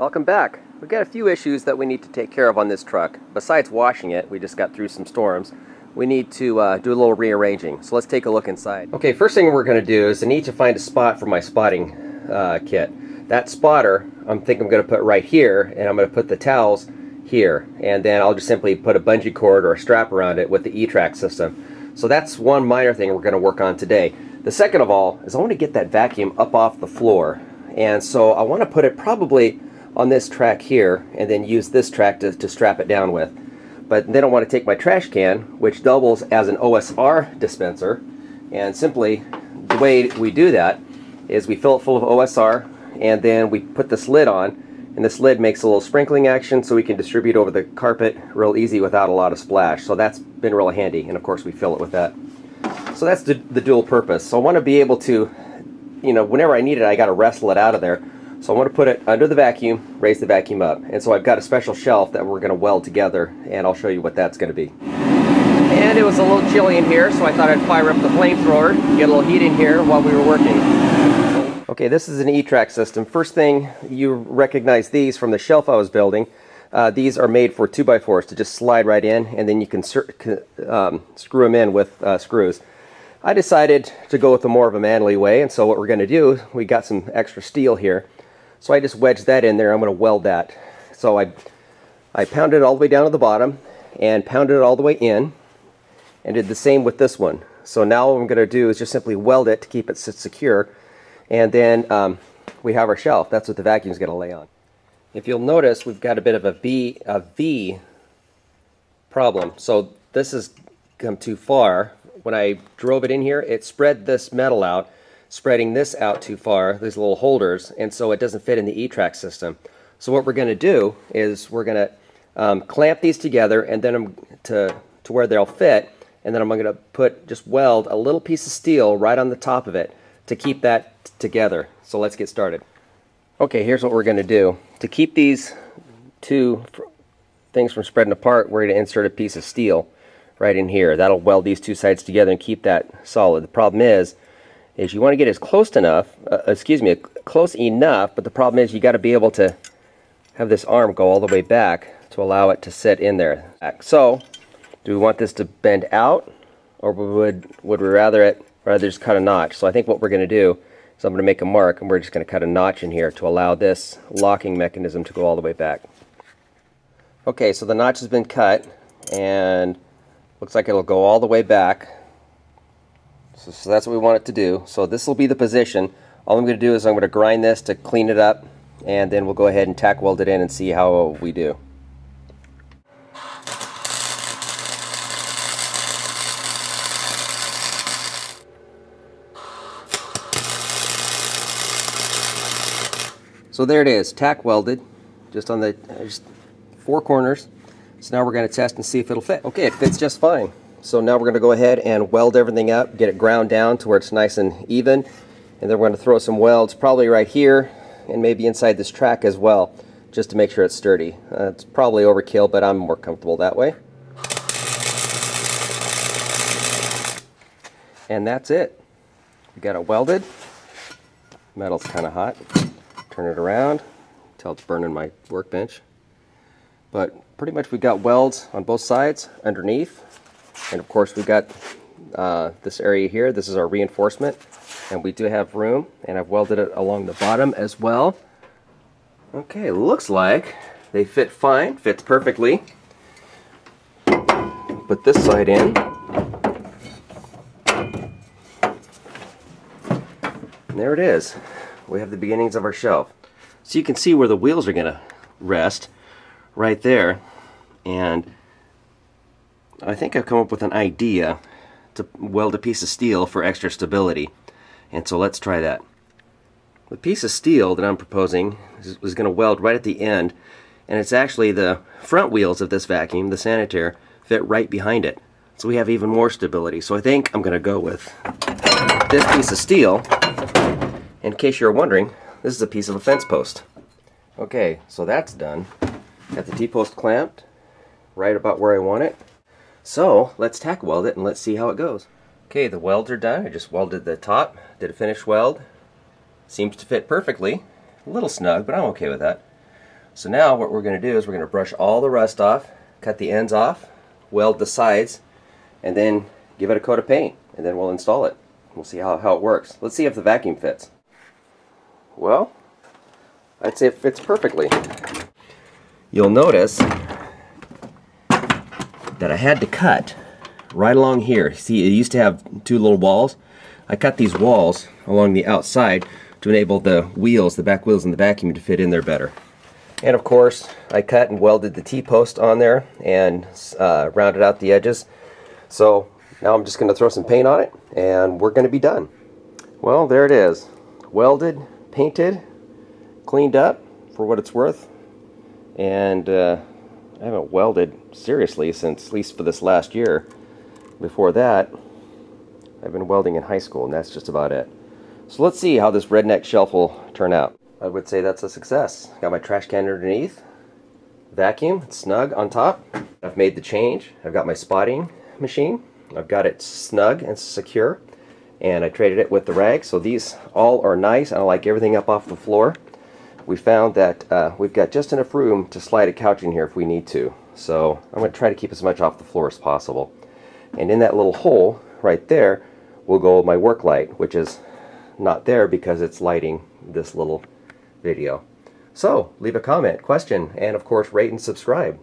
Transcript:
Welcome back. We've got a few issues that we need to take care of on this truck. Besides washing it, we just got through some storms, we need to do a little rearranging. So let's take a look inside. Okay, first thing we're going to do is I need to find a spot for my spotting kit. That spotter, I think I'm going to put right here, and I'm going to put the towels here. And then I'll just simply put a bungee cord or a strap around it with the E-Track system. So that's one minor thing we're going to work on today. The second of all is I want to get that vacuum up off the floor. And so I want to put it probably on this track here and then use this track to strap it down with. But then I want to take my trash can, which doubles as an OSR dispenser, and simply the way we do that is we fill it full of OSR and then we put this lid on, and this lid makes a little sprinkling action so we can distribute over the carpet real easy without a lot of splash. So that's been real handy, and of course we fill it with that. So that's the dual purpose. So I want to be able to, you know, whenever I need it, I got to wrestle it out of there. So I want to put it under the vacuum, raise the vacuum up. And so I've got a special shelf that we're going to weld together, and I'll show you what that's going to be. And it was a little chilly in here, so I thought I'd fire up the flamethrower, get a little heat in here while we were working. Okay, this is an E-Track system. First thing, you recognize these from the shelf I was building. These are made for 2x4s to just slide right in, and then you can screw them in with screws. I decided to go with more of a manly way, and so what we're going to do, we got some extra steel here. So I just wedged that in there. I'm going to weld that. So I pounded it all the way down to the bottom and pounded it all the way in, and did the same with this one. So now what I'm going to do is just simply weld it to keep it secure, and then we have our shelf. That's what the vacuum is going to lay on. If you'll notice, we've got a bit of a V problem. So this has come too far. When I drove it in here, it spread this metal out, spreading this out too far, these little holders, and so it doesn't fit in the E-Track system. So what we're going to do is we're going to clamp these together, and then to where they'll fit, and then I'm going to just weld a little piece of steel right on the top of it to keep that together. So let's get started. Okay, here's what we're going to do. To keep these two things from spreading apart, we're going to insert a piece of steel right in here. That'll weld these two sides together and keep that solid. The problem is you want to get as close enough, close enough, but the problem is you got to be able to have this arm go all the way back to allow it to sit in there. So, do we want this to bend out, or would we rather just cut a notch? So I think what we're going to do is I'm going to make a mark, and we're just going to cut a notch in here to allow this locking mechanism to go all the way back. Okay, so the notch has been cut, and looks like it'll go all the way back. So that's what we want it to do. So this will be the position. All I'm going to do is I'm going to grind this to clean it up, and then we'll go ahead and tack weld it in and see how we do. So there it is, tack welded, just on the four corners. So now we're going to test and see if it'll fit. Okay, it fits just fine. So now we're going to go ahead and weld everything up, get it ground down to where it's nice and even, and then we're going to throw some welds probably right here and maybe inside this track as well, just to make sure it's sturdy. It's probably overkill, but I'm more comfortable that way. And that's it. We got it welded. Metal's kind of hot. Turn it around until it's burning my workbench. But pretty much we've got welds on both sides underneath. And of course we've got this area here. This is our reinforcement, and we do have room, and I've welded it along the bottom as well. Okay, looks like they fit fine, fits perfectly. Put this side in. And there it is. We have the beginnings of our shelf. So you can see where the wheels are going to rest right there, and I think I've come up with an idea to weld a piece of steel for extra stability, and so let's try that. The piece of steel that I'm proposing is going to weld right at the end, and it's actually the front wheels of this vacuum, the Sanitaire, fit right behind it, so we have even more stability. So I think I'm going to go with this piece of steel. In case you're wondering, this is a piece of a fence post. Okay, so that's done. Got the T-post clamped right about where I want it. So let's tack weld it and let's see how it goes. Okay, the welds are done. I just welded the top, did a finish weld. Seems to fit perfectly. A little snug, but I'm okay with that. So now what we're going to do is we're going to brush all the rust off, cut the ends off, weld the sides, and then give it a coat of paint, and then we'll install it. We'll see how it works. Let's see if the vacuum fits. Well, I'd say it fits perfectly. You'll notice that I had to cut right along here. See, it used to have two little walls. I cut these walls along the outside to enable the wheels, the back wheels in the vacuum, to fit in there better. And of course, I cut and welded the T-post on there and rounded out the edges. So now I'm just going to throw some paint on it and we're going to be done. Well, there it is. Welded, painted, cleaned up for what it's worth. And I haven't welded seriously since, at least for this last year. Before that, I've been welding in high school, and that's just about it. So let's see how this redneck shelf will turn out. I would say that's a success. Got my trash can underneath, vacuum, it's snug on top. I've made the change. I've got my spotting machine. I've got it snug and secure, and I traded it with the rag. So these all are nice. I like everything up off the floor. We found that we've got just enough room to slide a couch in here if we need to. So I'm going to try to keep as much off the floor as possible. And in that little hole right there will go my work light, which is not there because it's lighting this little video. So leave a comment, question, and of course rate and subscribe.